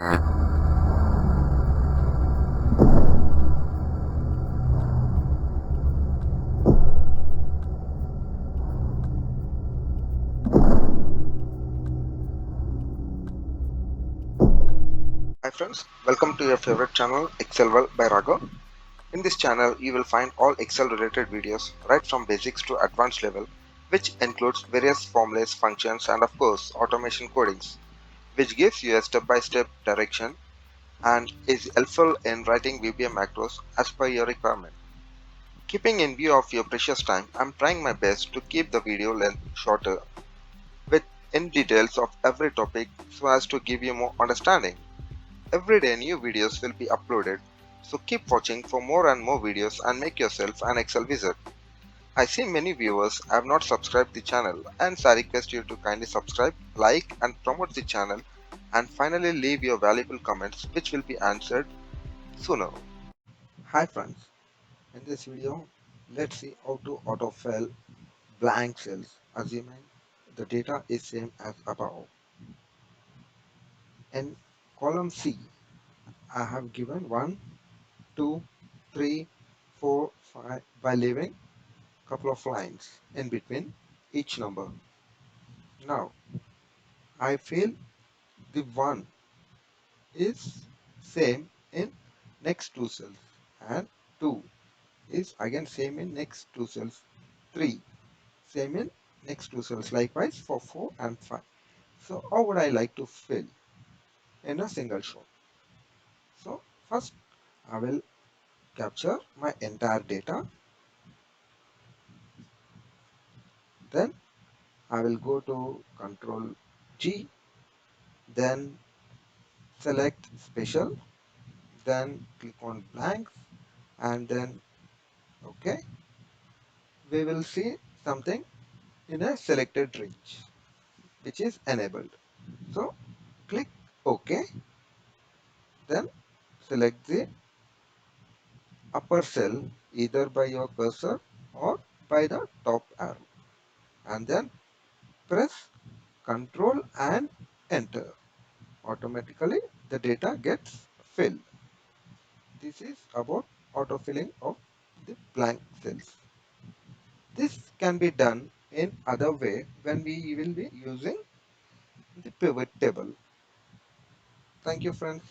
Hi friends, welcome to your favorite channel Excel by Raghav. In this channel you will find all Excel related videos right from basics to advanced level, which includes various formulas, functions and of course automation codings, which gives you a step-by-step direction and is helpful in writing VBA macros as per your requirement. Keeping in view of your precious time, I am trying my best to keep the video length shorter with in details of every topic so as to give you more understanding. Every day new videos will be uploaded, so keep watching for more and more videos and make yourself an Excel wizard. I see many viewers have not subscribed the channel, and I request you to kindly subscribe, like and promote the channel, and finally leave your valuable comments which will be answered sooner. Hi friends, in this video let's see how to autofill blank cells assuming the data is same as above. In column C I have given 1, 2, 3, 4, 5 by leaving couple of lines in between each number. Now I feel the 1 is same in next two cells and 2 is again same in next two cells, 3 same in next two cells, likewise for 4 and 5. So how would I like to fill in a single shot? So first I will capture my entire data, then I will go to Control G, then select special, then click on blanks and then OK. We will see something in a selected range which is enabled. So click OK, then select the upper cell either by your cursor or by the top arrow and then press Control and enter. Automatically the data gets filled. This is about autofilling of the blank cells. This can be done in other way when we will be using the pivot table. Thank you friends.